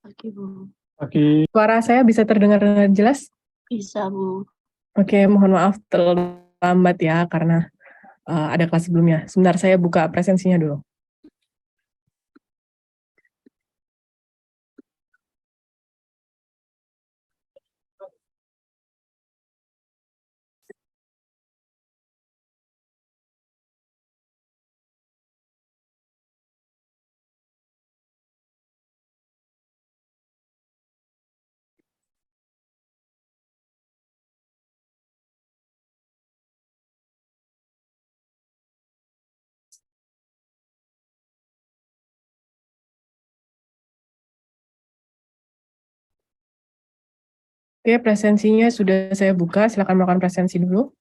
Oke, Bu. Oke. Suara saya bisa terdengar dengan jelas? Bisa, Bu. Oke, mohon maaf terlambat ya karena ada kelas sebelumnya. Sebentar saya buka presensinya dulu. Oke, presensinya sudah saya buka. Silakan melakukan presensi dulu.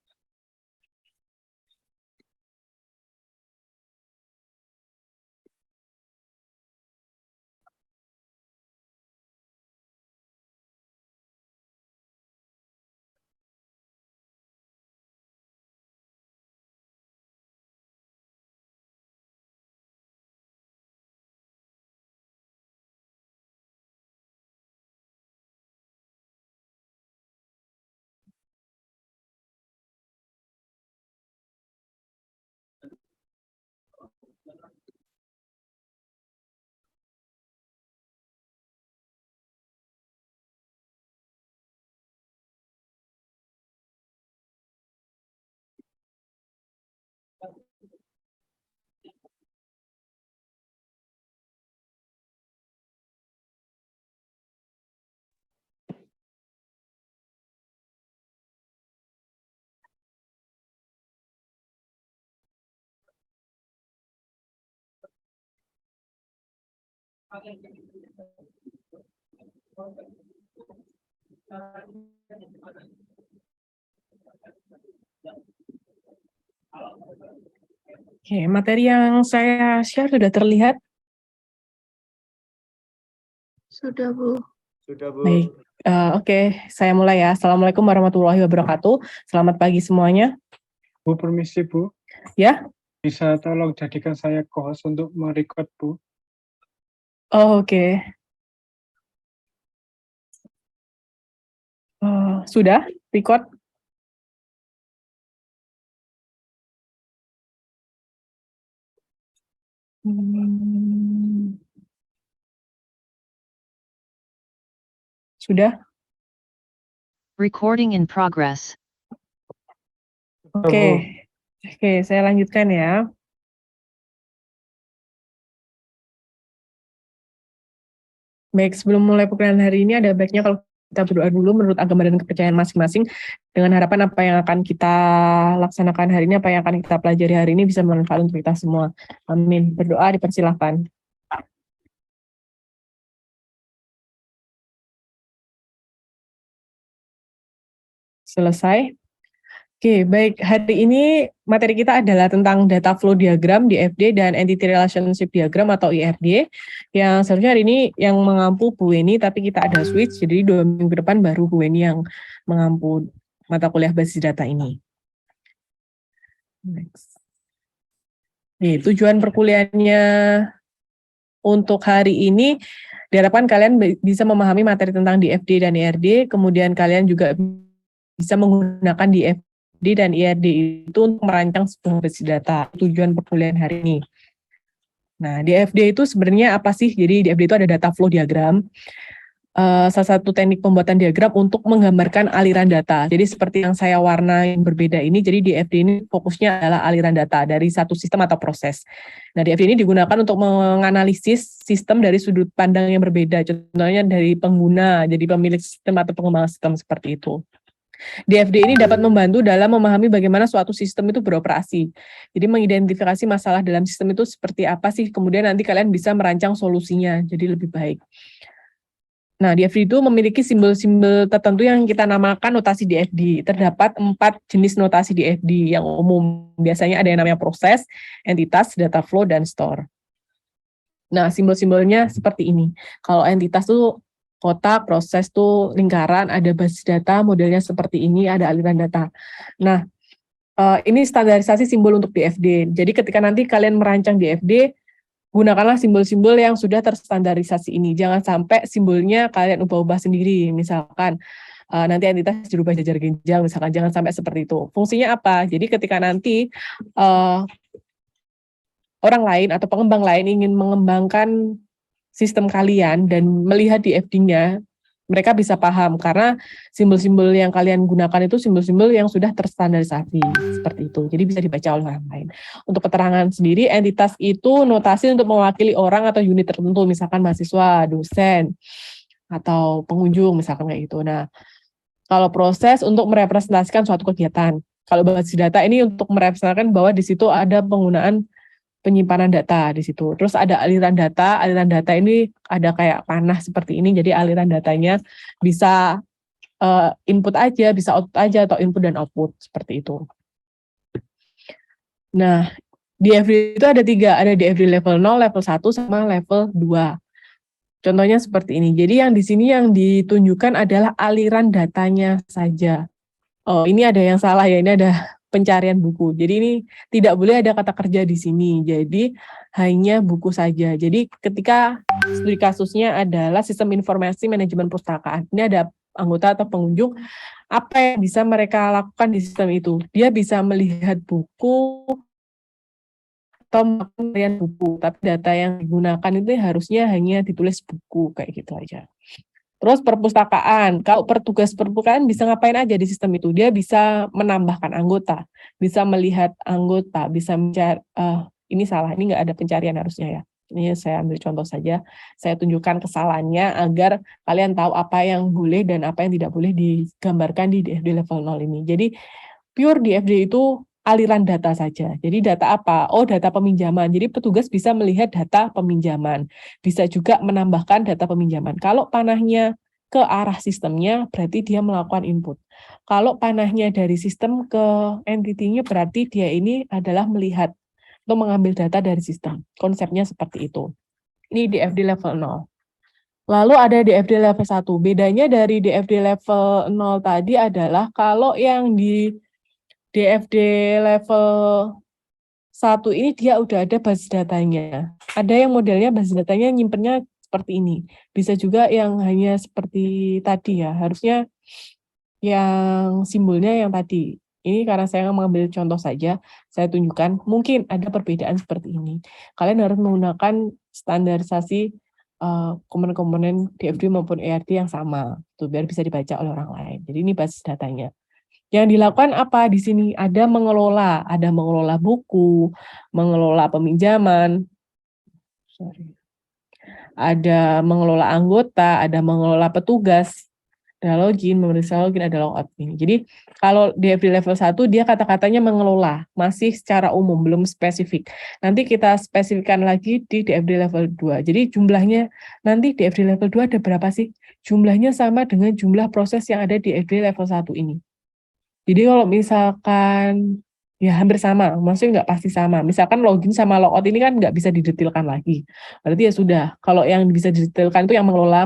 Oke, materi yang saya share sudah terlihat? Sudah, Bu. Sudah, Bu. Baik, oke, saya mulai ya. Assalamualaikum warahmatullahi wabarakatuh. Selamat pagi semuanya. Bu, permisi, Bu. Ya? Bisa tolong jadikan saya co-host untuk merecord, Bu? Oh, oke. Sudah record? Sudah? Recording in progress. Oke, saya lanjutkan ya. Baik, sebelum mulai perkuliahan hari ini ada baiknya kalau kita berdoa dulu menurut agama dan kepercayaan masing-masing dengan harapan apa yang akan kita laksanakan hari ini, apa yang akan kita pelajari hari ini bisa bermanfaat untuk kita semua. Amin. Berdoa dipersilahkan. Selesai. Oke, baik. Hari ini materi kita adalah tentang data flow diagram DFD dan entity relationship diagram atau IRD. Yang seharusnya hari ini yang mengampu Bu Weni, tapi kita ada switch, jadi 2 minggu depan baru Bu Weni yang mengampu mata kuliah basis data ini. Next. Nih, tujuan perkuliahannya untuk hari ini diharapkan kalian bisa memahami materi tentang DFD dan IRD, kemudian kalian juga bisa menggunakan DFD dan IRD itu untuk merancang sebuah basis data. Tujuan perkuliahan hari ini. Nah, DFD itu sebenarnya apa sih? Jadi DFD itu ada data flow diagram. Salah satu teknik pembuatan diagram untuk menggambarkan aliran data. Jadi seperti yang saya warnai berbeda ini, jadi DFD ini fokusnya adalah aliran data dari satu sistem atau proses. Nah, DFD ini digunakan untuk menganalisis sistem dari sudut pandang yang berbeda. Contohnya dari pengguna, jadi pemilik sistem atau pengembang sistem seperti itu. DFD ini dapat membantu dalam memahami bagaimana suatu sistem itu beroperasi. Jadi mengidentifikasi masalah dalam sistem itu seperti apa sih, kemudian nanti kalian bisa merancang solusinya, jadi lebih baik. Nah, DFD itu memiliki simbol-simbol tertentu yang kita namakan notasi DFD. Terdapat 4 jenis notasi DFD yang umum. Biasanya ada yang namanya proses, entitas, data flow, dan store. Nah, simbol-simbolnya seperti ini. Kalau entitas itu kotak, proses tuh lingkaran, ada basis data, modelnya seperti ini, ada aliran data. Nah, ini standarisasi simbol untuk DFD. Jadi ketika nanti kalian merancang DFD, gunakanlah simbol-simbol yang sudah terstandarisasi ini. Jangan sampai simbolnya kalian ubah-ubah sendiri. Misalkan nanti entitas dirubah jajar ginjal, misalkan jangan sampai seperti itu. Fungsinya apa? Jadi ketika nanti orang lain atau pengembang lain ingin mengembangkan sistem kalian dan melihat di FD-nya, mereka bisa paham karena simbol-simbol yang kalian gunakan itu simbol-simbol yang sudah terstandarisasi seperti itu. Jadi bisa dibaca oleh orang lain. Untuk keterangan sendiri, entitas itu notasi untuk mewakili orang atau unit tertentu, misalkan mahasiswa, dosen, atau pengunjung, misalkan kayak gitu. Nah, kalau proses untuk merepresentasikan suatu kegiatan. Kalau basis data ini untuk merepresentasikan bahwa di situ ada penggunaan penyimpanan data di situ. Terus ada aliran data ini ada kayak panah seperti ini, jadi aliran datanya bisa input aja, bisa output aja, atau input dan output, seperti itu. Nah, di DFD itu ada 3, ada DFD level 0, level 1, sama level 2. Contohnya seperti ini. Jadi yang di sini yang ditunjukkan adalah aliran datanya saja. Oh, ini ada yang salah ya, ini ada pencarian buku. Jadi ini tidak boleh ada kata kerja di sini. Jadi hanya buku saja. Jadi ketika studi kasusnya adalah sistem informasi manajemen perpustakaan. Ini ada anggota atau pengunjung, apa yang bisa mereka lakukan di sistem itu? Dia bisa melihat buku atau melihat buku, tapi data yang digunakan itu harusnya hanya ditulis buku, kayak gitu aja. Terus perpustakaan, kalau petugas perpustakaan bisa ngapain aja di sistem itu? Dia bisa menambahkan anggota, bisa melihat anggota, bisa mencari, ini salah, ini nggak ada pencarian harusnya ya. Ini saya ambil contoh saja, saya tunjukkan kesalahannya agar kalian tahu apa yang boleh dan apa yang tidak boleh digambarkan di DFD level 0 ini. Jadi pure DFD itu aliran data saja. Jadi data apa? Oh, data peminjaman. Jadi petugas bisa melihat data peminjaman. Bisa juga menambahkan data peminjaman. Kalau panahnya ke arah sistemnya, berarti dia melakukan input. Kalau panahnya dari sistem ke entity-nya, berarti dia ini adalah melihat atau mengambil data dari sistem. Konsepnya seperti itu. Ini DFD level 0. Lalu ada DFD level 1. Bedanya dari DFD level 0 tadi adalah kalau yang di DFD level 1 ini dia udah ada basis datanya. Ada yang modelnya basis datanya nyimpennya seperti ini. Bisa juga yang hanya seperti tadi ya. Harusnya yang simbolnya yang tadi. Ini karena saya mengambil contoh saja, saya tunjukkan mungkin ada perbedaan seperti ini. Kalian harus menggunakan standarisasi komponen-komponen DFD maupun ERD yang sama, tuh biar bisa dibaca oleh orang lain. Jadi ini basis datanya. Yang dilakukan apa di sini? Ada mengelola buku, mengelola peminjaman, ada mengelola anggota, ada mengelola petugas, ada login, memeriksa login, ada logout ini. Jadi kalau DFD level 1 dia kata-katanya mengelola, masih secara umum, belum spesifik. Nanti kita spesifikkan lagi di DFD level 2. Jadi jumlahnya nanti DFD level 2 ada berapa sih? Jumlahnya sama dengan jumlah proses yang ada di DFD level 1 ini. Jadi kalau misalkan ya hampir sama, maksudnya nggak pasti sama. Misalkan login sama logout ini kan nggak bisa didetailkan lagi. Berarti ya sudah, kalau yang bisa didetailkan itu yang mengelola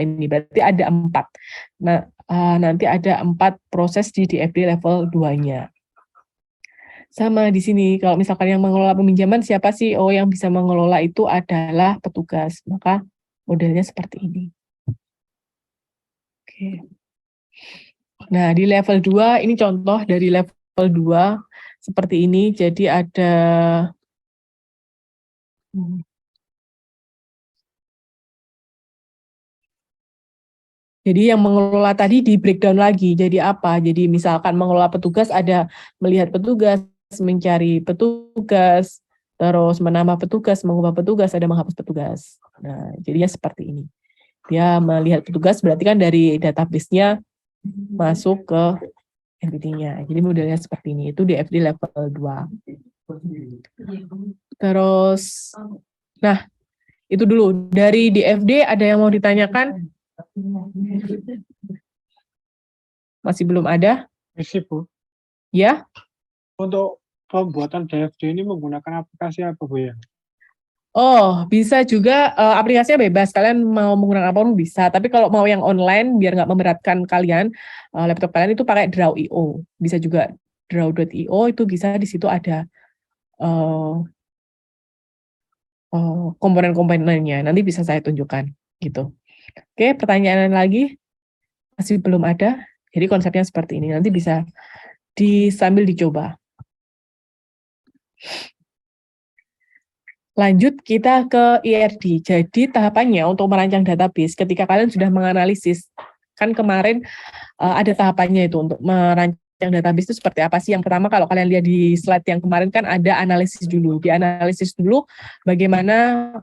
ini. Berarti ada 4. Nah, nanti ada 4 proses di DFD level 2-nya. Sama di sini, kalau misalkan yang mengelola peminjaman siapa sih? Oh, yang bisa mengelola itu adalah petugas. Maka modelnya seperti ini. Oke. Nah, di level 2, ini contoh dari level 2, seperti ini. Jadi ada, jadi yang mengelola tadi di breakdown lagi. Jadi apa? Jadi misalkan mengelola petugas ada melihat petugas, mencari petugas, terus menambah petugas, mengubah petugas, ada menghapus petugas. Nah, jadinya seperti ini. Dia melihat petugas berarti kan dari database-nya masuk ke entity-nya. Jadi modelnya seperti ini. Itu DFD level 2. Terus, nah, itu dulu. Dari DFD ada yang mau ditanyakan? Masih belum ada? Misi, Bu. Ya? Untuk pembuatan DFD ini menggunakan aplikasi apa, Bu ya? Oh, bisa juga aplikasinya bebas. Kalian mau menggunakan apapun bisa. Tapi kalau mau yang online, biar nggak memberatkan kalian, laptop kalian itu pakai Draw.io. Bisa juga Draw.io, itu bisa di situ ada komponen-komponennya. Nanti bisa saya tunjukkan gitu. Oke, pertanyaan lagi? Masih belum ada. Jadi konsepnya seperti ini. Nanti bisa sambil dicoba. Lanjut kita ke IRD. Jadi tahapannya untuk merancang database ketika kalian sudah menganalisis, kan kemarin ada tahapannya itu untuk merancang database itu seperti apa sih. Yang pertama kalau kalian lihat di slide yang kemarin kan ada analisis dulu. Dianalisis dulu bagaimana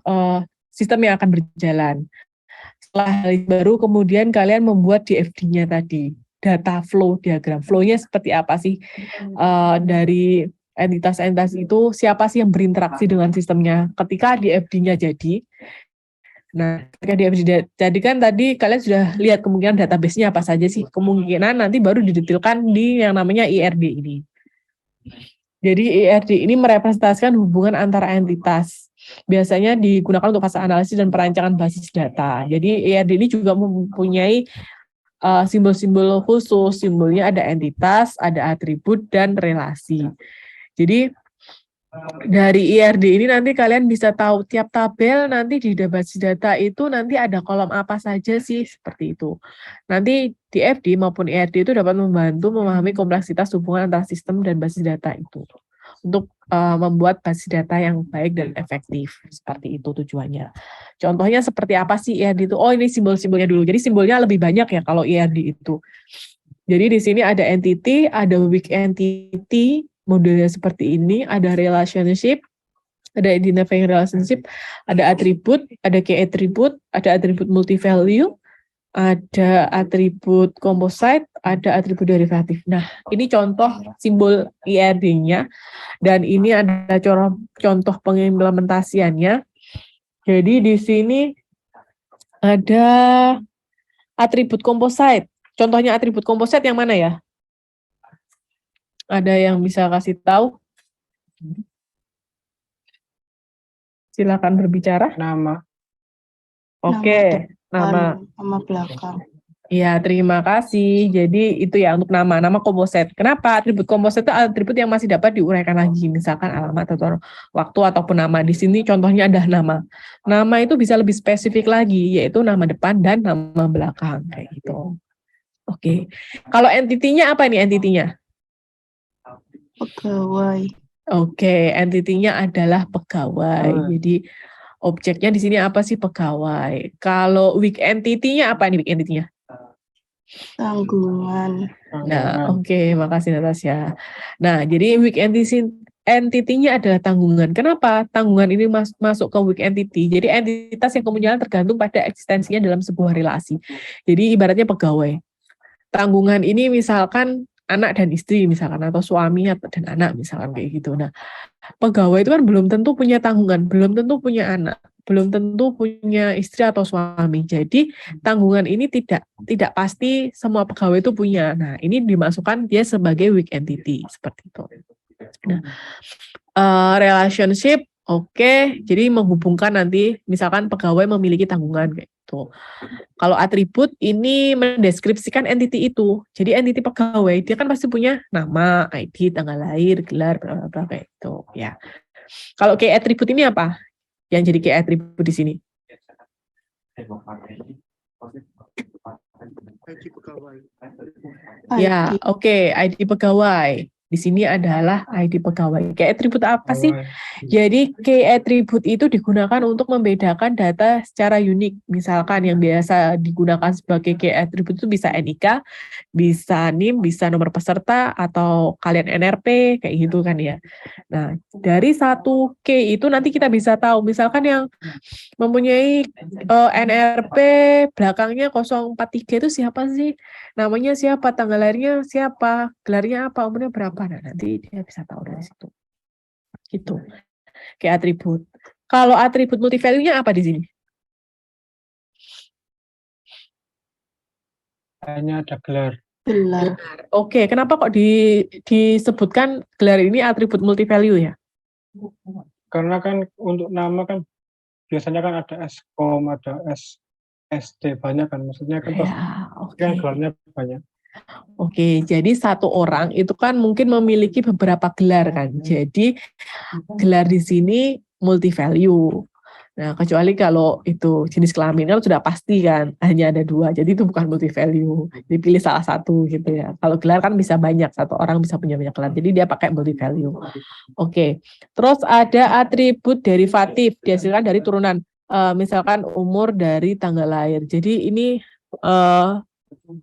sistem yang akan berjalan. Setelah baru kemudian kalian membuat DFD-nya tadi. Data flow diagram. Flow-nya seperti apa sih dari entitas-entitas itu, siapa sih yang berinteraksi dengan sistemnya ketika DFD-nya jadi. Nah, ketika DFD jadi kan tadi kalian sudah lihat kemungkinan database-nya apa saja sih. Kemungkinan nanti baru didetailkan di yang namanya IRD ini. Jadi IRD ini merepresentasikan hubungan antara entitas. Biasanya digunakan untuk fase analisis dan perancangan basis data. Jadi IRD ini juga mempunyai simbol-simbol khusus. Simbolnya ada entitas, ada atribut, dan relasi. Jadi dari IRD ini nanti kalian bisa tahu tiap tabel nanti di basis data itu nanti ada kolom apa saja sih, seperti itu. Nanti DFD maupun IRD itu dapat membantu memahami kompleksitas hubungan antara sistem dan basis data itu. Untuk membuat basis data yang baik dan efektif. Seperti itu tujuannya. Contohnya seperti apa sih IRD itu? Oh, ini simbol-simbolnya dulu. Jadi simbolnya lebih banyak ya kalau IRD itu. Jadi di sini ada entity, ada weak entity, modelnya seperti ini, ada relationship, ada identifying relationship, ada atribut, ada key atribut, ada atribut multi-value, ada atribut composite, ada atribut derivatif. Nah, ini contoh simbol IRD-nya, dan ini ada contoh pengimplementasiannya. Jadi di sini ada atribut composite. Contohnya atribut composite yang mana ya? Ada yang bisa kasih tahu? Silakan berbicara. Nama. Oke, nama belakang. Ya, terima kasih. Jadi itu ya untuk nama komposit. Kenapa? Atribut komposit itu atribut yang masih dapat diuraikan lagi, misalkan alamat atau waktu ataupun nama. Di sini contohnya ada nama. Nama itu bisa lebih spesifik lagi, yaitu nama depan dan nama belakang kayak gitu. Oke. Kalau entity-nya apa nih entity-nya? Pegawai. Oke, entity-nya adalah pegawai. Jadi objeknya di sini apa sih? Pegawai. Kalau weak entity-nya apa nih weak entity-nya? Tanggungan. Nah, oke, makasih Natasha. Nah, jadi weak entity-nya adalah tanggungan. Kenapa? Tanggungan ini masuk ke weak entity. Jadi entitas yang kemunculan tergantung pada eksistensinya dalam sebuah relasi. Jadi ibaratnya pegawai. Tanggungan ini misalkan anak dan istri misalkan, atau suami dan anak misalkan kayak gitu. Nah, pegawai itu kan belum tentu punya tanggungan, belum tentu punya anak, belum tentu punya istri atau suami. Jadi tanggungan ini tidak pasti semua pegawai itu punya. Nah, ini dimasukkan dia sebagai weak entity seperti itu. Nah, relationship, oke, jadi menghubungkan nanti misalkan pegawai memiliki tanggungan kayak gitu. Kalau atribut ini mendeskripsikan entity itu. Jadi entity pegawai dia kan pasti punya nama, ID, tanggal lahir, gelar, bla bla bla kayak gitu ya. Kalau key atribut ini apa? Yang jadi key atribut di sini? ID pegawai. Ya, oke, ID pegawai. Di sini adalah ID pegawai. Key atribut apa sih? Jadi key atribut itu digunakan untuk membedakan data secara unik. Misalkan yang biasa digunakan sebagai key atribut itu bisa NIK, bisa NIM, bisa nomor peserta, atau kalian NRP, kayak gitu kan ya. Nah, dari satu key itu nanti kita bisa tahu, misalkan yang mempunyai NRP belakangnya 043 itu siapa sih? Namanya siapa, tanggal lahirnya siapa, gelarnya apa, umurnya berapa. Nah, nanti dia bisa tahu dari situ. Gitu. Kayak atribut. Kalau atribut multi-value-nya apa di sini? Hanya ada gelar. Gelar. Oke, kenapa kok disebutkan gelar ini atribut multi-value ya? Karena kan untuk nama kan biasanya kan ada SCOM, ada ST banyak kan. Maksudnya kan kan gelarnya banyak. Oke, jadi satu orang itu kan mungkin memiliki beberapa gelar kan. Jadi gelar di sini multi value. Nah, kecuali kalau itu jenis kelamin kan sudah pasti kan hanya ada 2, jadi itu bukan multi value. Dipilih salah satu gitu ya. Kalau gelar kan bisa banyak, satu orang bisa punya banyak gelar, jadi dia pakai multi value. Oke. Terus ada atribut derivatif dihasilkan dari turunan, misalkan umur dari tanggal lahir. Jadi ini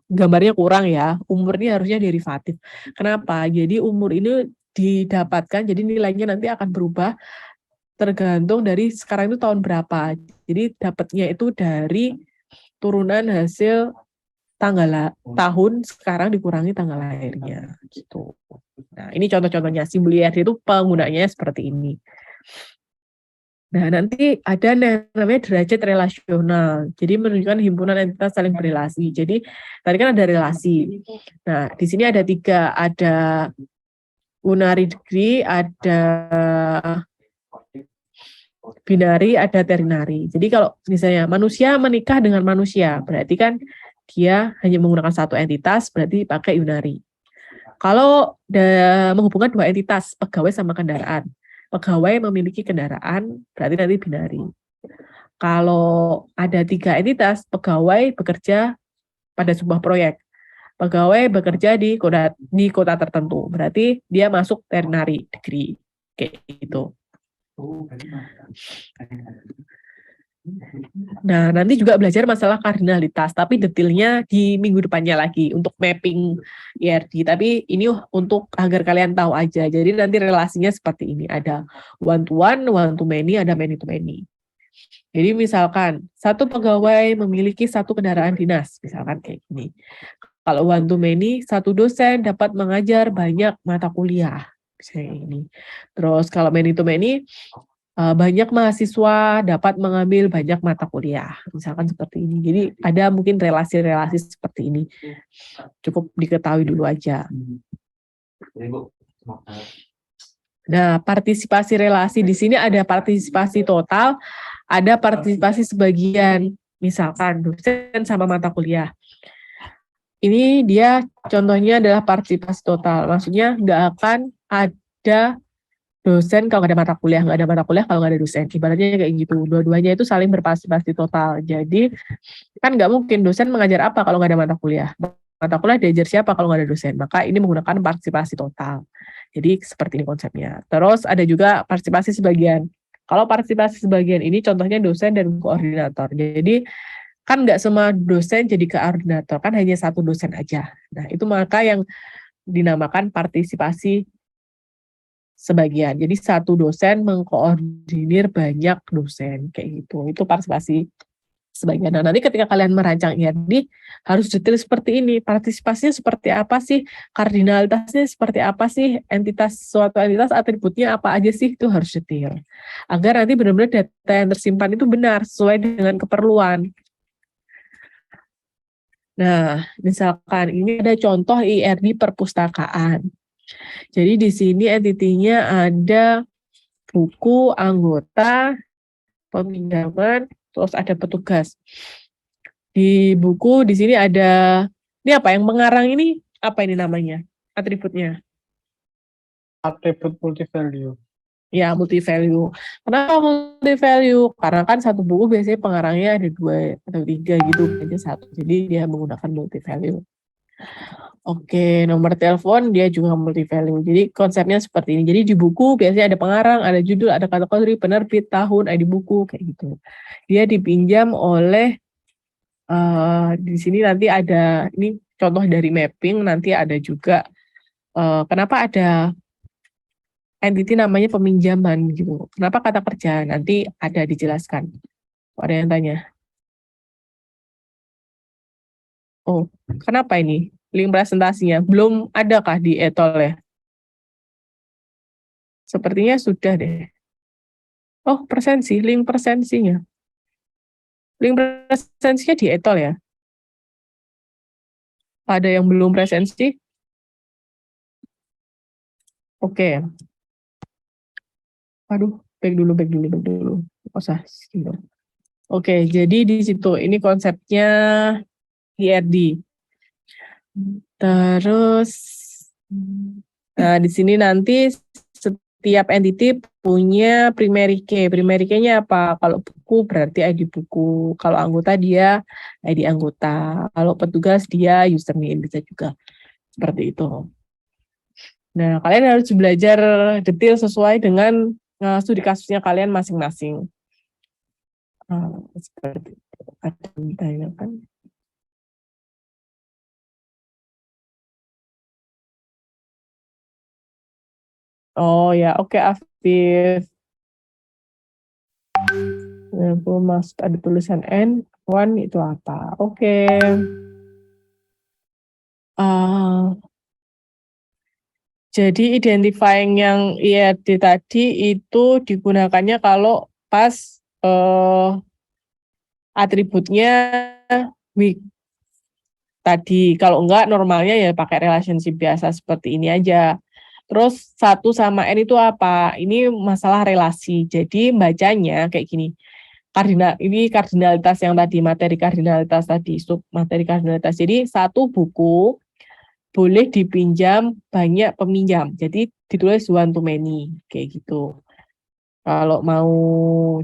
gambarnya kurang ya. Umur ini harusnya derivatif. Kenapa? Jadi umur ini didapatkan, jadi nilainya nanti akan berubah tergantung dari sekarang itu tahun berapa. Jadi dapatnya itu dari turunan hasil tahun sekarang dikurangi tanggal lahirnya gitu. Nah, ini contoh-contohnya. Simbol IRD itu penggunanya seperti ini. Nah, nanti ada namanya derajat relasional. Jadi menunjukkan himpunan entitas saling berelasi. Jadi tadi kan ada relasi. Nah, di sini ada 3, ada unary degree, ada binari, ada ternary. Jadi kalau misalnya manusia menikah dengan manusia, berarti kan dia hanya menggunakan satu entitas, berarti pakai unary. Kalau menghubungkan 2 entitas, pegawai sama kendaraan, pegawai memiliki kendaraan, berarti nanti binari. Kalau ada 3 entitas, pegawai bekerja pada sebuah proyek, pegawai bekerja di kota tertentu, berarti dia masuk ternary degree, kayak gitu. Nah, nanti juga belajar masalah kardinalitas, tapi detailnya di minggu depannya lagi untuk mapping IRD. Tapi ini untuk agar kalian tahu aja. Jadi nanti relasinya seperti ini. Ada one to many, ada many to many. Jadi misalkan satu pegawai memiliki satu kendaraan dinas, misalkan kayak gini. Kalau one to many, satu dosen dapat mengajar banyak mata kuliah. Misalnya ini. Terus kalau many to many, banyak mahasiswa dapat mengambil banyak mata kuliah, misalkan seperti ini. Jadi ada mungkin relasi-relasi seperti ini. Cukup diketahui dulu aja. Nah, partisipasi relasi di sini ada partisipasi total, ada partisipasi sebagian, misalkan dosen sama mata kuliah. Ini dia contohnya adalah partisipasi total, maksudnya nggak akan ada dosen kalau nggak ada mata kuliah, nggak ada mata kuliah kalau nggak ada dosen. Ibaratnya kayak gitu, dua-duanya itu saling berpartisipasi total. Jadi kan nggak mungkin dosen mengajar apa kalau nggak ada mata kuliah. Mata kuliah diajar siapa kalau nggak ada dosen. Maka ini menggunakan partisipasi total. Jadi seperti ini konsepnya. Terus ada juga partisipasi sebagian. Kalau partisipasi sebagian ini contohnya dosen dan koordinator. Jadi kan nggak semua dosen jadi koordinator, kan hanya satu dosen aja. Nah itu maka yang dinamakan partisipasi sebagian. Jadi satu dosen mengkoordinir banyak dosen kayak gitu. Itu partisipasi sebagian. Nah, nanti ketika kalian merancang IRD harus detail seperti ini. Partisipasinya seperti apa sih? Kardinalitasnya seperti apa sih? Suatu entitas atributnya apa aja sih? Itu harus detail. Agar nanti benar-benar data yang tersimpan itu benar sesuai dengan keperluan. Nah, misalkan ini ada contoh IRD perpustakaan. Jadi di sini entitinya ada buku, anggota, peminjaman, terus ada petugas. Di buku di sini ada, ini apa yang mengarang ini? Apa ini namanya? Atributnya? Atribut multi value. Ya, multi value. Kenapa multi value? Karena kan satu buku biasanya pengarangnya ada 2 atau 3 gitu, aja satu. Jadi dia menggunakan multi value. Oke, nomor telepon dia juga multi value. Jadi konsepnya seperti ini. Jadi di buku biasanya ada pengarang, ada judul, ada kategori, penerbit, tahun, ID buku kayak gitu. Dia dipinjam oleh di sini nanti ada ini contoh dari mapping, nanti ada juga kenapa ada entity namanya peminjaman gitu. Kenapa kata kerja? Nanti ada dijelaskan. Ada yang tanya. Oh, kenapa ini? Link presentasinya belum adakah di etol ya? Sepertinya sudah deh. Oh, presensi, link presensinya. Link presensinya di etol ya? Ada yang belum presensi? Oke. Aduh, back dulu. Usah gitu. Oke, jadi di situ ini konsepnya IRD. Terus, nah di sini nanti setiap entity punya primary key. Primary key-nya apa? Kalau buku berarti ID buku. Kalau anggota dia ID anggota. Kalau petugas dia username, bisa juga seperti itu. Nah, kalian harus belajar detail sesuai dengan studi kasusnya kalian masing-masing. Seperti itu. Ada yang ditanyakan? Oh ya, oke Afif. Masuk ada tulisan N1 itu apa? Oke. Jadi identifying yang IRD tadi itu digunakannya kalau pas atributnya weak tadi. Kalau enggak normalnya ya pakai relationship biasa seperti ini aja. Terus 1 sama N itu apa? Ini masalah relasi. Jadi bacanya kayak gini. Ini kardinalitas yang tadi, materi kardinalitas tadi, sub materi kardinalitas. Jadi 1 buku boleh dipinjam banyak peminjam. Jadi ditulis one to many kayak gitu. Kalau mau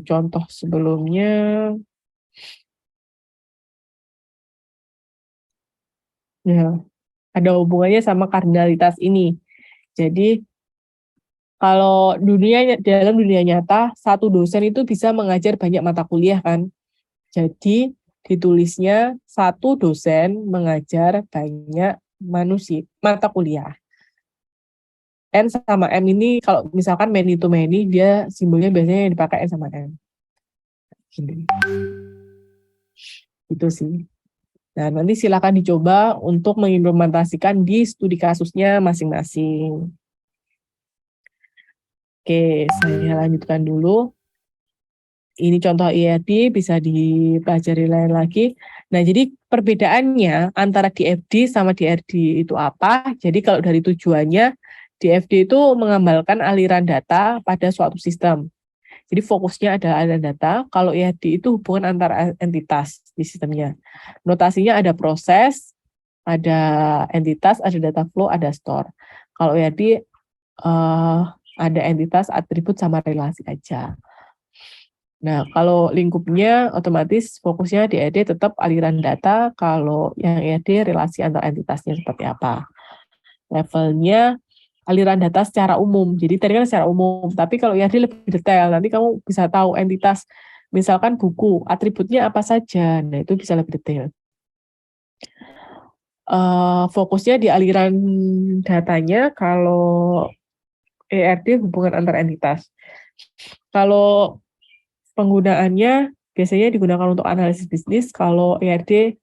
contoh sebelumnya, ya ada hubungannya sama kardinalitas ini. Jadi kalau dalam dunia nyata, 1 dosen itu bisa mengajar banyak mata kuliah kan. Jadi ditulisnya 1 dosen mengajar banyak mata kuliah. N sama M ini kalau misalkan many to many, dia simbolnya biasanya yang dipakai N sama M. Gini. Itu sih. Nah, nanti silakan dicoba untuk mengimplementasikan di studi kasusnya masing-masing. Oke, saya lanjutkan dulu. Ini contoh IRD, bisa dipelajari lain lagi. Nah, jadi perbedaannya antara DFD sama DRD itu apa? Jadi kalau dari tujuannya, DFD itu menggambarkan aliran data pada suatu sistem. Jadi fokusnya adalah aliran data, kalau IRD itu hubungan antara entitas di sistemnya. Notasinya ada proses, ada entitas, ada data flow, ada store. Kalau IRD ada entitas, atribut, sama relasi aja. Nah, kalau lingkupnya otomatis fokusnya di ED tetap aliran data, kalau yang ED relasi antar entitasnya seperti apa. Levelnya aliran data secara umum. Jadi tadi kan secara umum, tapi kalau ED lebih detail, nanti kamu bisa tahu entitas, misalkan buku, atributnya apa saja. Nah, itu bisa lebih detail. Fokusnya di aliran datanya, kalau ERD hubungan antar entitas. Kalau penggunaannya biasanya digunakan untuk analisis bisnis, kalau ERD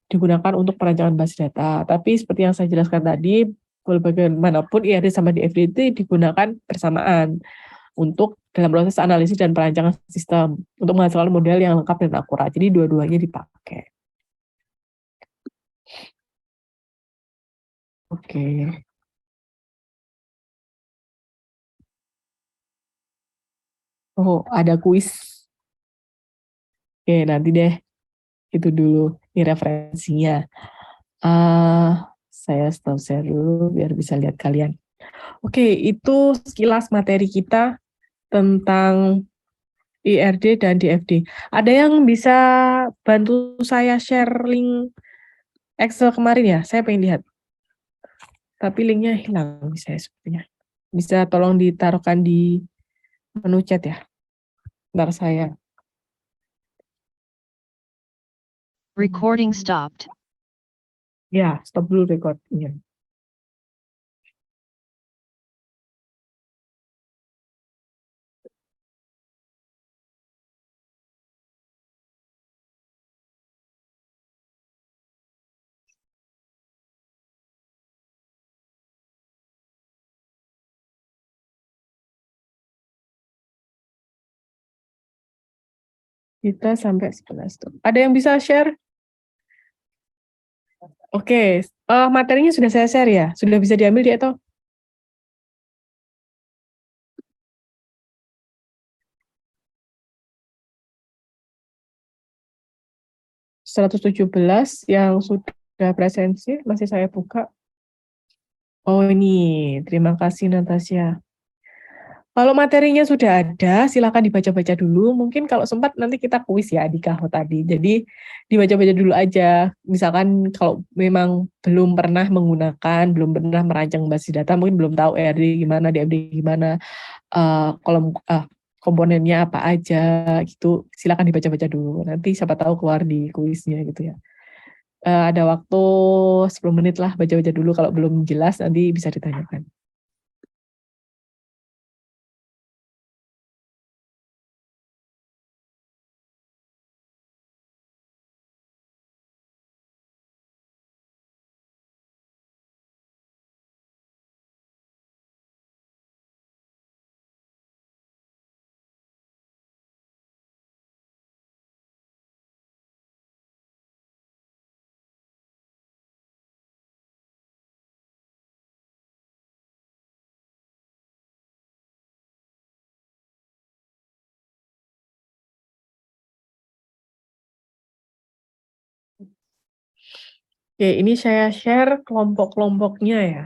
digunakan untuk perancangan basis data. Tapi seperti yang saya jelaskan tadi, bagaimanapun ERD sama DFD itu digunakan bersamaan untuk dalam proses analisis dan perancangan sistem untuk menghasilkan model yang lengkap dan akurat. Jadi dua-duanya dipakai. Oke. Oh, ada kuis. Oke, nanti deh. Itu dulu. Ini referensinya. Saya stop share dulu biar bisa lihat kalian. Oke, itu sekilas materi kita tentang IRD dan DFD. Ada yang bisa bantu saya share link Excel kemarin ya? Saya pengen lihat. Tapi linknya hilang saya sepertinya. Bisa tolong ditaruhkan di menu chat ya? Ntar saya. Recording stopped. Ya, stop dulu recordingnya. Kita sampai 11 tuh. Ada yang bisa share? Oke, materinya sudah saya share ya? Sudah bisa diambil di atau? 117 yang sudah presensi, masih saya buka. Oh ini, terima kasih Natasha. Kalau materinya sudah ada, silakan dibaca-baca dulu. Mungkin kalau sempat nanti kita kuis ya di Kaho tadi. Jadi dibaca-baca dulu aja. Misalkan kalau memang belum pernah menggunakan, belum pernah merancang basis data, mungkin belum tahu ERD gimana, DFD gimana, kolom komponennya apa aja gitu. Silakan dibaca-baca dulu. Nanti siapa tahu keluar di kuisnya gitu ya. Ada waktu 10 menit lah, baca-baca dulu. Kalau belum jelas nanti bisa ditanyakan. Oke, ini saya share kelompok-kelompoknya ya.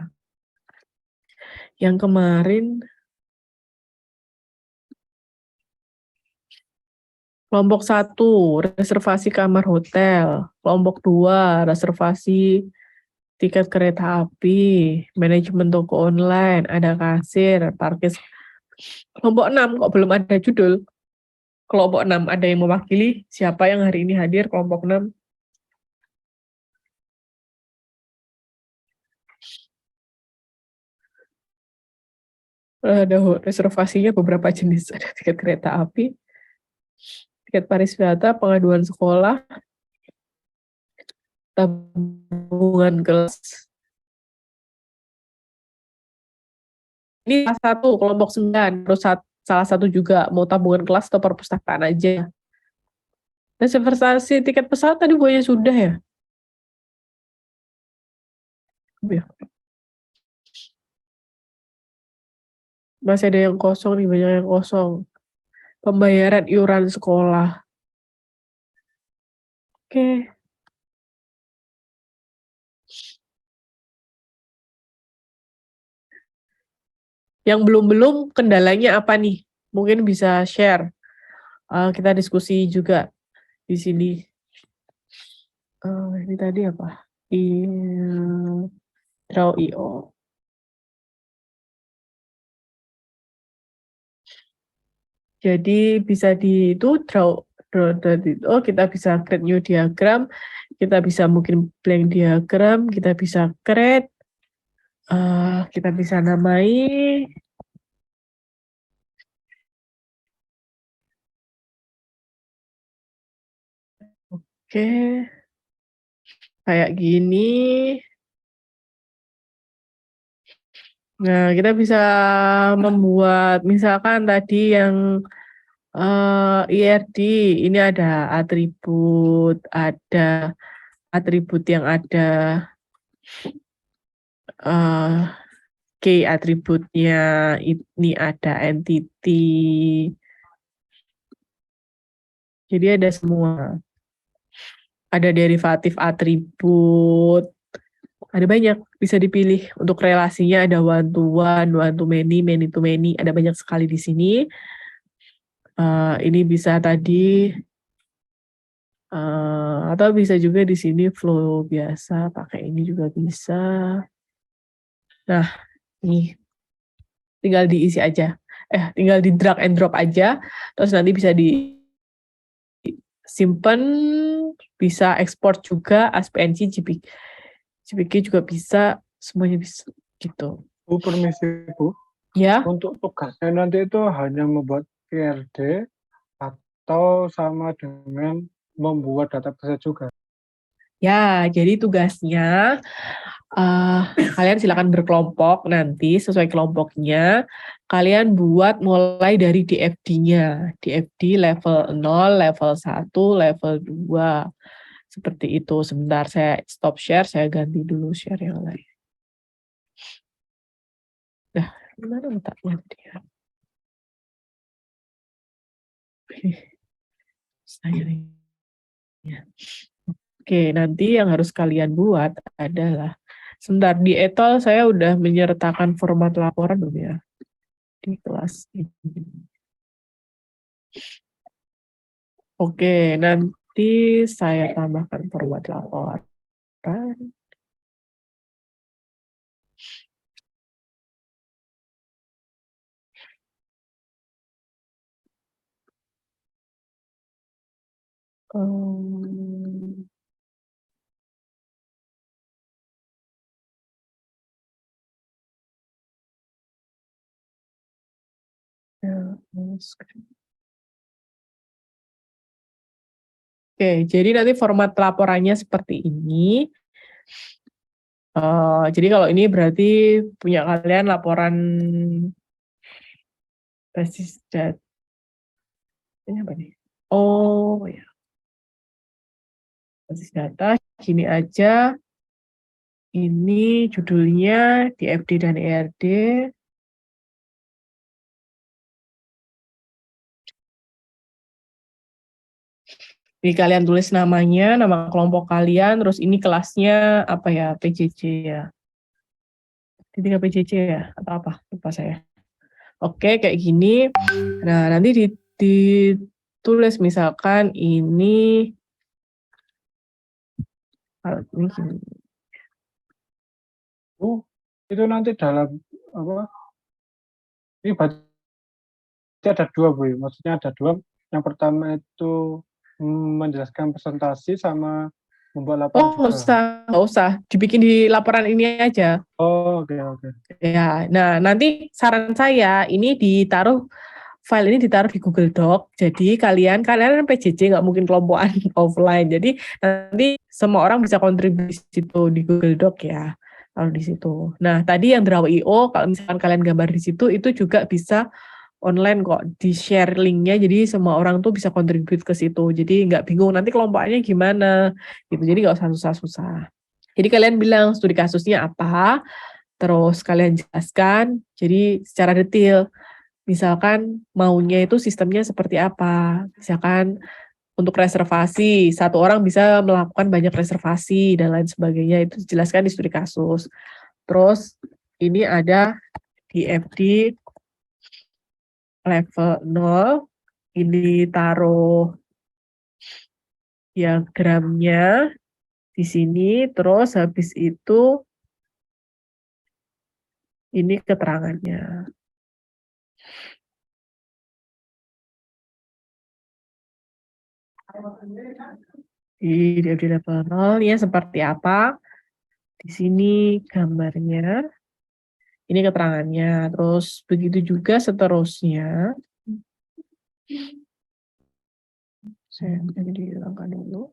Yang kemarin, kelompok 1, reservasi kamar hotel. Kelompok 2, reservasi tiket kereta api, manajemen toko online, ada kasir, parkir. Kelompok 6, kok belum ada judul? Kelompok 6, ada yang mewakili? Siapa yang hari ini hadir kelompok 6? Ada reservasinya beberapa jenis, ada tiket kereta api, tiket pariwisata, pengaduan sekolah, tabungan kelas. Ini salah satu, kelompok 9, terus salah satu juga mau tabungan kelas atau perpustakaan aja. Reservasi tiket pesawat tadi buahnya sudah ya? Ya. Masih ada yang kosong nih, banyak yang kosong. Pembayaran iuran sekolah. Oke. Yang belum-belum kendalanya apa nih? Mungkin bisa share. Kita diskusi juga di sini. Ini tadi apa? Draw.io. Jadi bisa di itu draw.io, kita bisa create new diagram, kita bisa mungkin blank diagram, kita bisa create, kita bisa namai. Oke, kayak gini. Nah, kita bisa membuat misalkan tadi yang IRD, ini ada atribut yang ada key atributnya, ini ada entity. Jadi ada semua. Ada derivatif atribut. Ada banyak, bisa dipilih. Untuk relasinya ada one to one to many to many. Ada banyak sekali di sini. Ini bisa tadi, atau bisa juga di sini flow biasa, pakai ini juga bisa. Nah, ini tinggal diisi aja. Tinggal di drag and drop aja, terus nanti bisa disimpan, bisa ekspor juga, ASPNC, JPG juga bisa, semuanya bisa, gitu. Bu, permisi Bu. Ya. Untuk tugasnya nanti itu hanya membuat IRD atau sama dengan membuat database juga? Ya, jadi tugasnya kalian silakan berkelompok nanti sesuai kelompoknya. Kalian buat mulai dari DFD-nya. DFD level 0, level 1, level 2. Seperti itu. Sebentar saya stop share, saya ganti dulu share yang lain. Nah, gimana letaknya dia? Oke, nanti yang harus kalian buat adalah, sebentar, di etol saya udah menyertakan format laporan belum ya? di kelas ini. Oke, nanti saya tambahkan format laporan. Oke, jadi nanti format laporannya seperti ini. Jadi kalau ini berarti punya kalian laporan basis data. Ini apa nih? Oh ya, basis data gini aja. Ini judulnya DFD dan ERD. Jadi kalian tulis namanya, nama kelompok kalian, terus ini kelasnya apa ya, PJJ ya. Tiga PJJ ya, atau apa, lupa saya. Oke, kayak gini. Nah, nanti ditulis misalkan ini gini. Oh, itu nanti dalam apa? Ini berarti ada dua, Bu. Maksudnya ada dua. Yang pertama itu menjelaskan presentasi sama membuat laporan juga. Nggak usah. Dibikin di laporan ini aja. Oh, oke. Ya, nah nanti saran saya ini file ini ditaruh di Google Doc. Jadi kalian kan PJJ nggak mungkin kelompokan offline. Jadi nanti semua orang bisa kontribusi di Google Doc ya. Kalau di situ. Nah, tadi yang Draw.io kalau misalkan kalian gambar di situ itu juga bisa online kok, di-share linknya, jadi semua orang tuh bisa kontribut ke situ. Jadi nggak bingung nanti kelompokannya gimana gitu. Jadi nggak usah susah-susah. Jadi kalian bilang studi kasusnya apa, terus kalian jelaskan, jadi secara detail. Misalkan maunya itu sistemnya seperti apa. Misalkan untuk reservasi, satu orang bisa melakukan banyak reservasi dan lain sebagainya, itu dijelaskan di studi kasus. Terus ini ada DFD level 0, ini taruh diagramnya di sini, terus habis itu ini keterangannya. Di level 0 ya seperti apa? Di sini gambarnya, ini keterangannya, terus begitu juga seterusnya. Saya jadi dihilangkan dulu.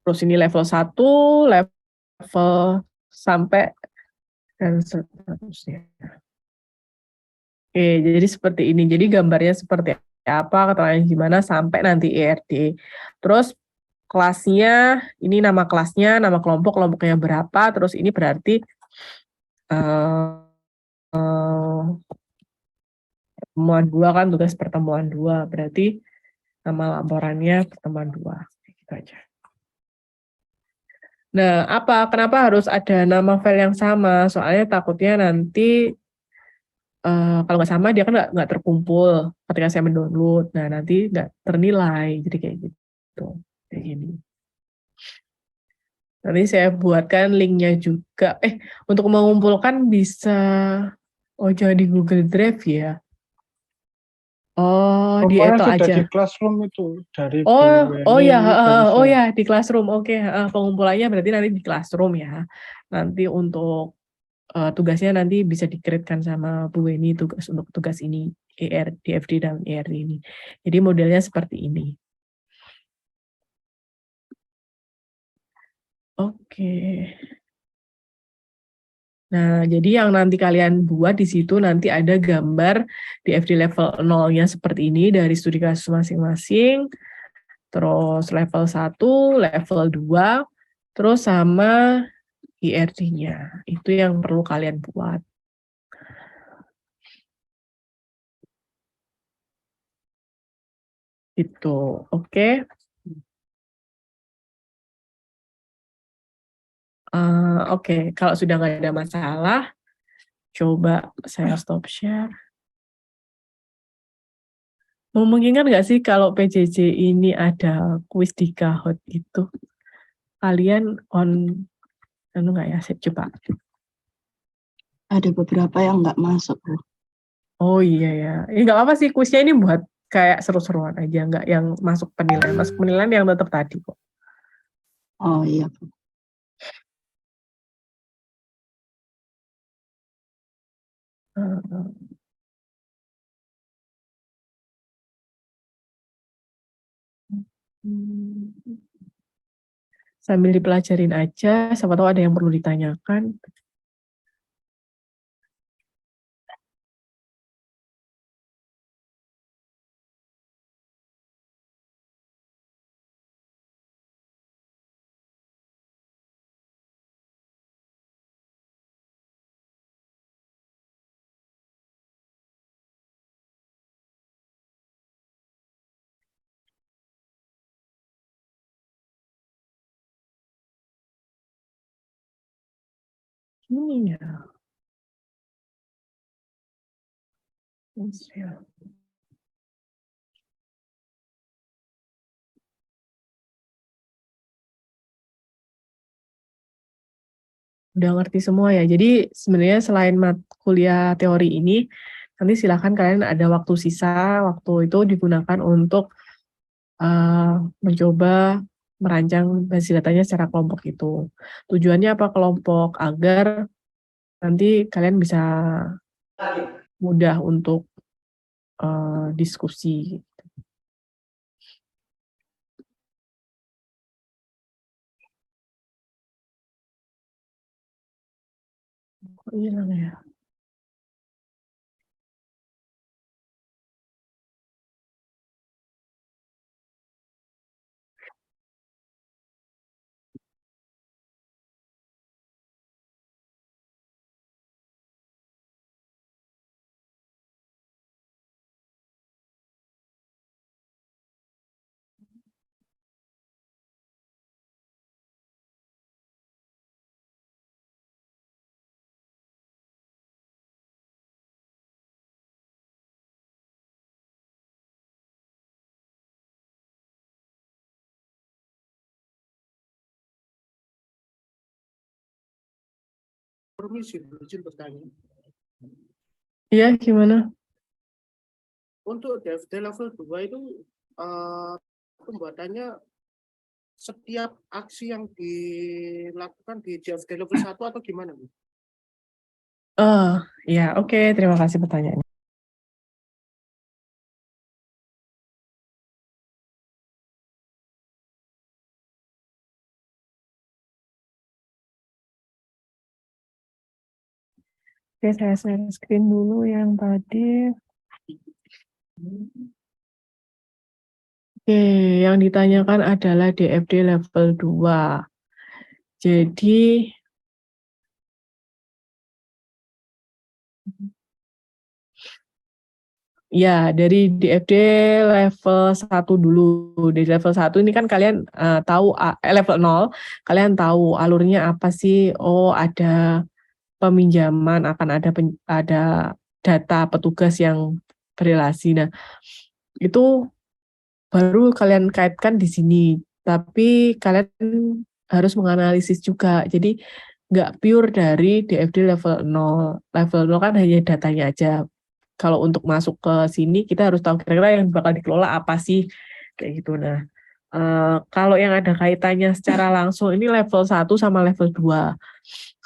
Terus ini level 1, level sampai dan seterusnya. Oke, jadi seperti ini. Jadi gambarnya seperti apa, keterangan gimana sampai nanti ERD. Terus kelasnya, ini nama kelasnya, nama kelompoknya berapa, terus ini berarti pertemuan 2 kan, tugas pertemuan 2, berarti nama laporannya pertemuan 2. Gitu aja. Nah, kenapa harus ada nama file yang sama? Soalnya takutnya nanti kalau nggak sama dia kan nggak terkumpul ketika saya mendownload. Nah, nanti nggak ternilai. Jadi kayak gitu. Kayak gini. Nanti saya buatkan linknya juga. Untuk mengumpulkan bisa, jangan di Google Drive ya. Di Kemarin Eto sudah aja. di Classroom itu dari ya, di Classroom. Oke, pengumpulannya berarti nanti di Classroom ya. Nanti untuk tugasnya nanti bisa di-create-kan sama Bu Weni untuk tugas ini, DFD dan ERD ini. Jadi modelnya seperti ini. Oke. Nah, jadi yang nanti kalian buat di situ nanti ada gambar DFD level 0-nya seperti ini dari studi kasus masing-masing, terus level 1, level 2, terus sama IRD-nya. Itu yang perlu kalian buat. Itu, oke. Oke, kalau sudah nggak ada masalah, coba saya stop share. Memungkinkan nggak sih kalau PJJ ini ada kuis di Kahoot itu? Kalian nggak ya? Saya coba. Ada beberapa yang nggak masuk, Bu. Oh iya ya. Nggak apa sih, kuisnya ini buat kayak seru-seruan aja, nggak yang masuk penilaian. Masuk penilaian yang tetap tadi kok. Oh iya, Bu. Sambil dipelajarin aja, siapa tahu ada yang perlu ditanyakan. Ini ya. Udah ngerti semua ya. Jadi sebenarnya selain kuliah teori ini, nanti silakan kalian ada waktu sisa, waktu itu digunakan untuk mencoba merancang basis datanya secara kelompok itu. Tujuannya apa kelompok? Agar nanti kalian bisa mudah untuk diskusi. Kok hilang ya? Permisi, izin bertanya. Iya, gimana? Untuk DFD level 2 itu pembuatannya setiap aksi yang dilakukan di DFD level 1 atau gimana, Bu? Ya, oke. Terima kasih pertanyaannya. Oke, saya share screen dulu yang tadi. Oke, yang ditanyakan adalah DFD level 2. Jadi, ya, dari DFD level 1 dulu. Di level 1 ini kan kalian tahu, level 0, kalian tahu alurnya apa sih? Oh, ada peminjaman, akan ada data petugas yang berrelasi. Nah, itu baru kalian kaitkan di sini. Tapi kalian harus menganalisis juga. Jadi, nggak pure dari DFD level 0. Level 0 kan hanya datanya aja. Kalau untuk masuk ke sini, kita harus tahu kira-kira yang bakal dikelola apa sih, kayak gitu. Nah, kalau yang ada kaitannya secara langsung, ini level 1 sama level 2.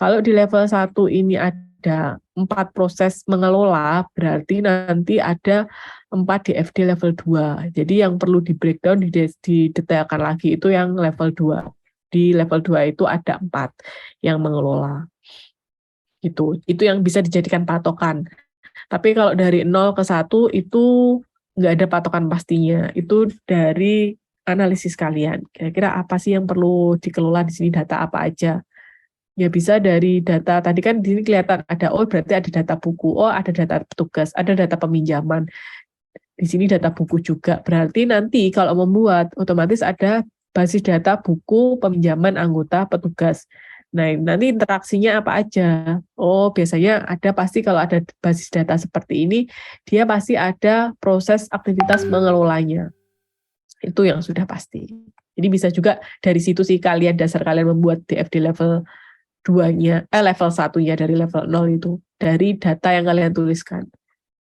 Kalau di level 1 ini ada 4 proses mengelola, berarti nanti ada 4 DFD level 2. Jadi yang perlu di breakdown, didetailkan lagi itu yang level 2. Di level 2 itu ada 4 yang mengelola. Itu yang bisa dijadikan patokan. Tapi kalau dari 0 ke 1 itu nggak ada patokan pastinya. Itu dari analisis kalian. Kira-kira apa sih yang perlu dikelola di sini, data apa aja? Ya bisa dari data, tadi kan di sini kelihatan ada, oh berarti ada data buku, oh ada data petugas, ada data peminjaman. Di sini data buku juga. Berarti nanti kalau membuat, otomatis ada basis data buku peminjaman anggota petugas. Nah, nanti interaksinya apa aja? Oh, biasanya ada pasti kalau ada basis data seperti ini, dia pasti ada proses aktivitas mengelolanya. Itu yang sudah pasti. Jadi bisa juga dari situ sih dasar kalian membuat DFD level 2-nya, level 1-nya dari level 0 itu, dari data yang kalian tuliskan.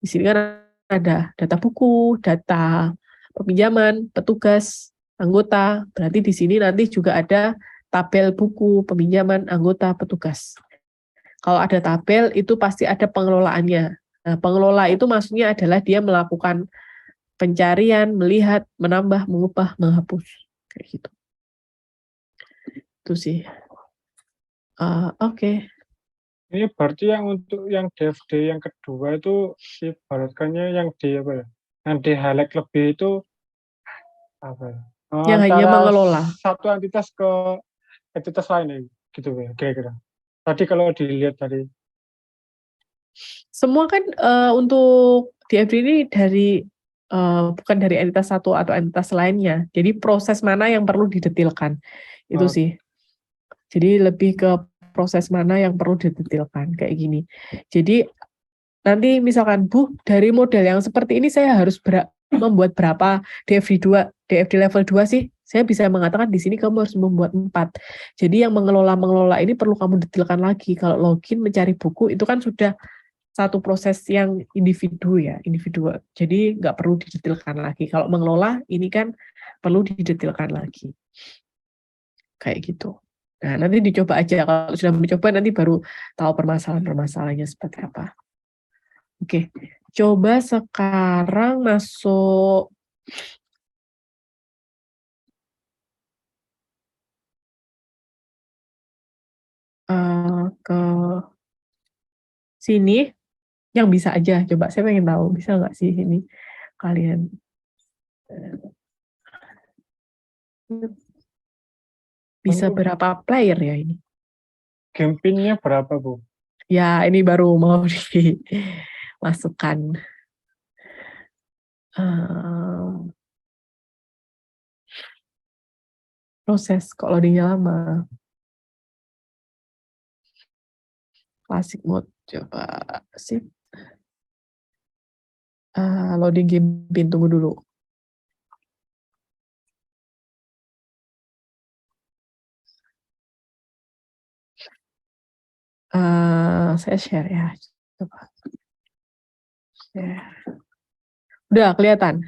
Di sini kan ada data buku, data peminjaman, petugas, anggota. Berarti di sini nanti juga ada tabel buku, peminjaman, anggota, petugas. Kalau ada tabel, itu pasti ada pengelolaannya. Nah, pengelola itu maksudnya adalah dia melakukan pencarian, melihat, menambah, mengubah, menghapus. Kayak gitu. Itu sih. Oke. Ini berarti yang untuk yang DFD yang kedua itu ibaratkannya yang di apa ya? Yang di highlight lebih itu apa ya? Yang hanya Antara mengelola. satu entitas ke entitas lain ya, gitu ya kira-kira. Tadi kalau dilihat dari Semua kan untuk DFD ini dari bukan dari entitas satu atau entitas lainnya. Jadi proses mana yang perlu didetilkan. Itu Oh. sih. Jadi lebih ke proses mana yang perlu didetilkan kayak gini. Jadi nanti misalkan Bu, dari model yang seperti ini saya harus membuat berapa DFD level 2 sih? Saya bisa mengatakan di sini kamu harus membuat 4. Jadi yang mengelola ini perlu kamu detilkan lagi. Kalau login mencari buku itu kan sudah satu proses yang individual. Jadi nggak perlu didetilkan lagi. Kalau mengelola ini kan perlu didetilkan lagi. Kayak gitu. Nah, nanti dicoba aja. Kalau sudah mencoba, nanti baru tahu permasalahan-permasalahannya seperti apa. Oke, coba sekarang masuk ke sini. Yang bisa aja, coba saya pengen tahu, bisa nggak sih ini kalian? Bisa berapa player ya ini? game pin-nya berapa, Bu? Ya, ini baru mau dimasukkan. Proses, kok loadingnya lama. Classic mode, coba sih. Loading game pin, tunggu dulu. Saya share ya, coba. Share. Udah kelihatan.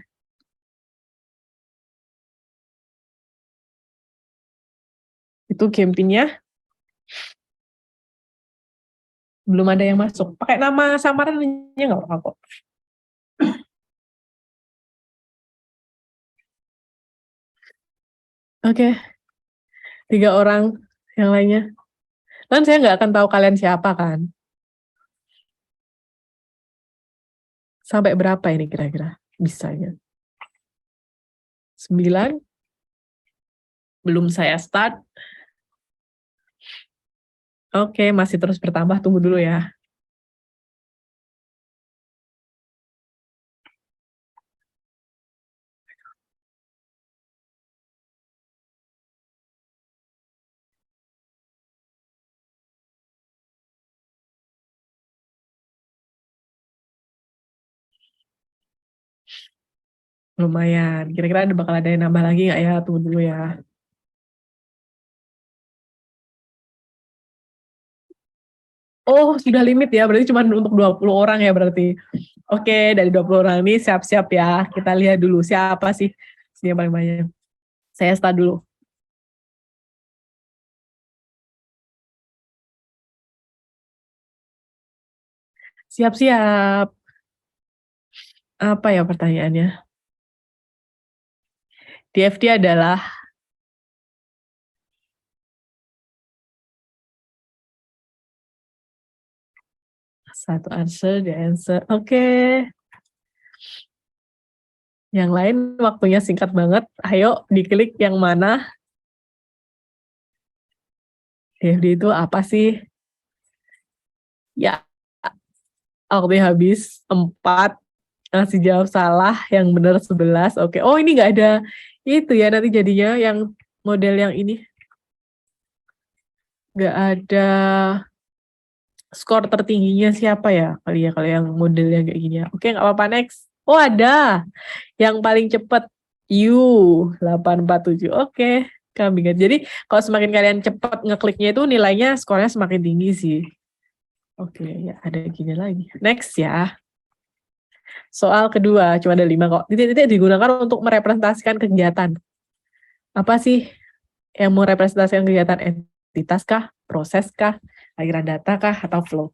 Itu game pin-nya. Belum ada yang masuk. Pakai nama samarannya nggak apa-apa kok. Oke. 3 orang yang lainnya. Kan saya nggak akan tahu kalian siapa kan. Sampai berapa ini kira-kira bisanya? 9? Belum saya start. Oke, masih terus bertambah. Tunggu dulu ya. Lumayan. Kira-kira bakal ada yang nambah lagi nggak ya? Tunggu dulu ya. Oh, sudah limit ya. Berarti cuma untuk 20 orang ya berarti. Oke, dari 20 orang ini siap-siap ya. Kita lihat dulu siapa sih yang paling banyak. Saya start dulu. Siap-siap. Apa ya pertanyaannya? DFD adalah satu answer, the answer. Oke. Yang lain waktunya singkat banget. Ayo diklik yang mana. DFD itu apa sih? Ya, waktunya habis 4, Ngasih jawab salah, yang benar 11. Oke. Oh, ini nggak ada itu ya nanti jadinya yang model yang ini. Nggak ada skor tertingginya siapa ya? Kali ya kalau yang modelnya kayak gini ya. Oke, nggak apa-apa, next. Oh, ada. Yang paling cepat U 847. Oke, kambingan. Jadi kalau semakin kalian cepat ngekliknya itu nilainya skornya semakin tinggi sih. Oke, ya ada gini lagi. Next ya. Soal kedua, cuma ada 5 kok. Titik-titik digunakan untuk merepresentasikan kegiatan. Apa sih yang mau representasikan kegiatan? Entitas kah? Proses kah? Aliran data kah? Atau flow?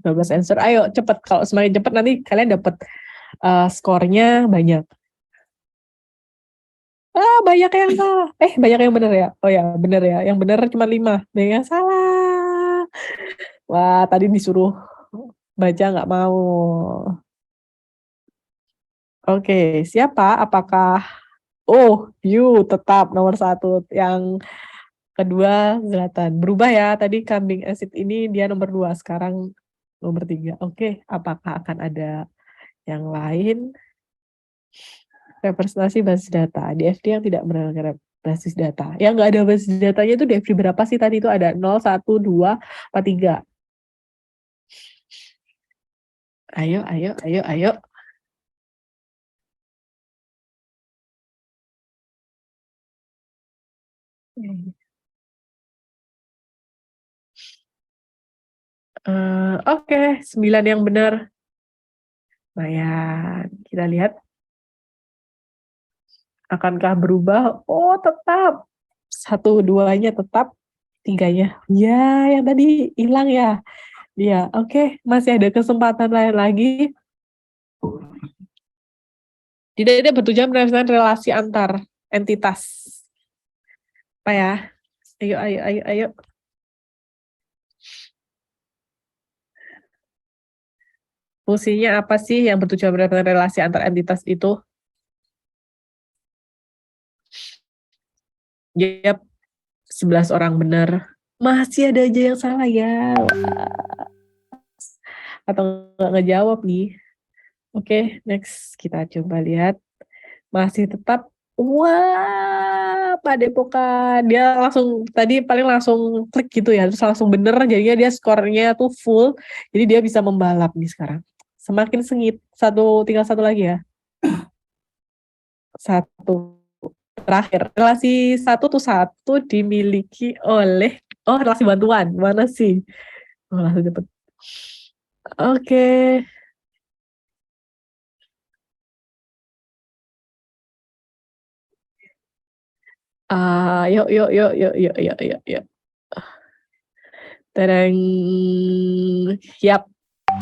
Bablas answer. Ayo cepet. Kalau semakin cepet nanti kalian dapat skornya banyak. Banyak yang salah. Banyak yang benar ya. Oh ya, benar ya. Yang benar cuma 5. Banyak yang salah. Wah, tadi disuruh baca nggak mau. Oke, siapa? Apakah you tetap nomor 1. Yang kedua Zlatan. Berubah ya. Tadi kambing acid ini dia nomor 2. Sekarang nomor 3. Oke, apakah akan ada yang lain? Representasi basis data. Di FD yang tidak menerapkan basis data. Yang nggak ada basis datanya itu di FD berapa sih? Tadi itu ada 0, 1, 2, 4, 3. Ayo. Oke, 9 yang benar. Nah ya, kita lihat. Akankah berubah? Oh, tetap. 1, 2-nya tetap. 3-nya. Ya, yang tadi hilang ya. Iya, oke. Masih ada kesempatan lain lagi. Tidak bertujuan merepresentasikan relasi antar entitas. Apa ya? Ayo. Fungsinya apa sih yang bertujuan merepresentasikan relasi antar entitas itu? Yap, 11 orang benar. Masih ada aja yang salah ya. Wah. Atau nggak ngejawab nih. Oke, next kita coba lihat. Masih tetap. Wah, Pak Depokan. Dia langsung, tadi paling langsung klik gitu ya. Terus langsung bener, jadinya dia skornya tuh full. Jadi dia bisa membalap nih sekarang. Semakin sengit. Tinggal satu lagi ya. 1. Terakhir, relasi 1 dimiliki oleh, relasi bantuan, mana sih? Langsung dapet. Oke. Yuk. Tereng, yap,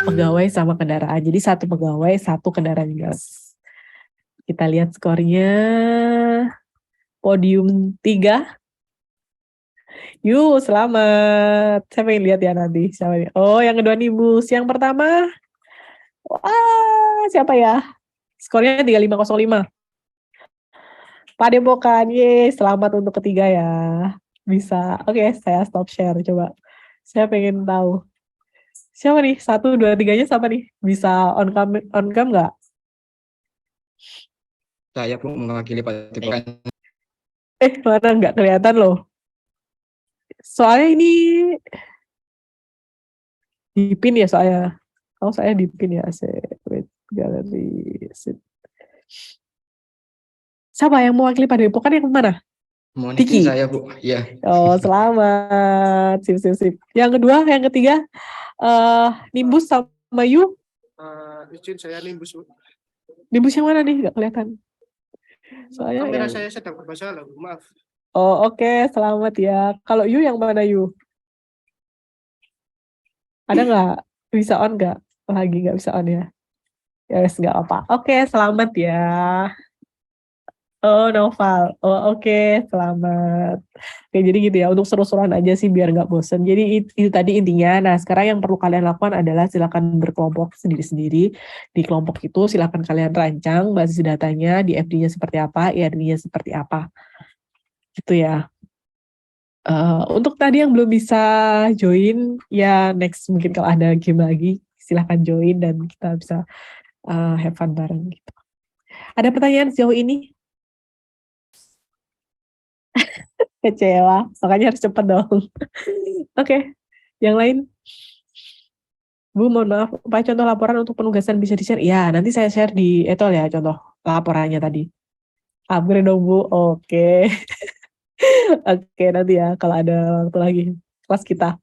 pegawai sama kendaraan. Jadi 1 pegawai, 1 kendaraan gas. Kita lihat skornya. Podium 3. Yuk, selamat. Saya pengen lihat ya nanti. Siapa nih? Oh, yang kedua Nibus. Yang pertama, wah, siapa ya? Skornya 3505. Pak Depokan, selamat untuk ketiga ya. Bisa. Oke, saya stop share. Coba. Saya pengen tahu. Siapa nih? 1, 2, 3-nya siapa nih? Bisa on cam nggak? Saya Bu mewakili Pak Depokan. Mana nggak kelihatan loh. Soalnya ini dipin ya soalnya. Saya dipin ya. Wait, gallery. Siapa yang mewakili Pak Depokan yang mana? Monikin saya Bu. Iya. Oh, selamat. Sip. Yang kedua, yang ketiga, Nimbus sama Yu. Izin saya Nimbus. Nimbus yang mana nih? Nggak kelihatan. Soalnya kamera saya sedang bermasalah, maaf. Oh, oke. Selamat ya. Kalau Yu yang mana Yu? Ada nggak? Bisa on nggak? Lagi nggak bisa on ya? Ya wes, nggak apa. Oke, selamat ya. Oh, Noval. Oh, oke. Selamat. Oke, jadi gitu ya. Untuk seru-seruan aja sih biar nggak bosen. Jadi itu tadi intinya. Nah, sekarang yang perlu kalian lakukan adalah silakan berkelompok sendiri-sendiri. Di kelompok itu silakan kalian rancang basis datanya, di FD-nya seperti apa, IRD-nya seperti apa. Gitu ya. Untuk tadi yang belum bisa join, ya next mungkin kalau ada game lagi, silahkan join dan kita bisa have fun bareng gitu. Ada pertanyaan sejauh ini? Kecewa, makanya harus cepat dong. Oke, yang lain? Bu, mohon maaf, Pak, contoh laporan untuk penugasan bisa di-share? Ya, nanti saya share di Etol ya, contoh laporannya tadi. Upgrade dong, Bu. Oke. Oke, nanti ya, kalau ada waktu lagi, kelas kita.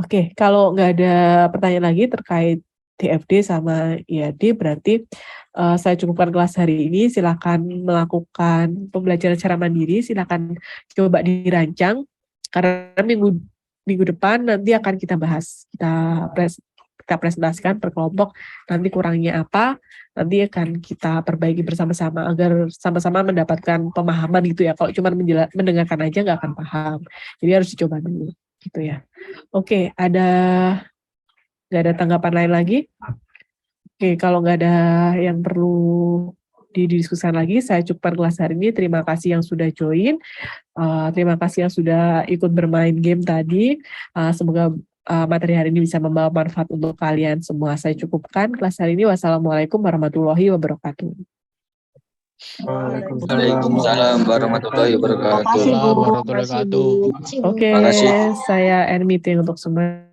Oke, kalau nggak ada pertanyaan lagi terkait DFD sama IAD, berarti saya cukupkan kelas hari ini. Silakan melakukan pembelajaran secara mandiri, silakan coba dirancang, karena minggu depan nanti akan kita bahas, kita presentasikan per kelompok, nanti kurangnya apa, nanti akan kita perbaiki bersama-sama agar sama-sama mendapatkan pemahaman gitu ya. Kalau cuma mendengarkan aja nggak akan paham, jadi harus dicoba dulu gitu ya. Oke, nggak ada tanggapan lain lagi? Oke, kalau nggak ada yang perlu didiskusikan lagi, saya cukupkan kelas hari ini. Terima kasih yang sudah join, terima kasih yang sudah ikut bermain game tadi. Semoga materi hari ini bisa membawa manfaat untuk kalian semua. Saya cukupkan kelas hari ini. Wassalamualaikum warahmatullahi wabarakatuh. Waalaikumsalam warahmatullahi Terima kasih, wabarakatuh. Bu. Warahmatullahi wabarakatuh. Terima kasih, Bu. Oke, Makasih. saya end meeting untuk semua.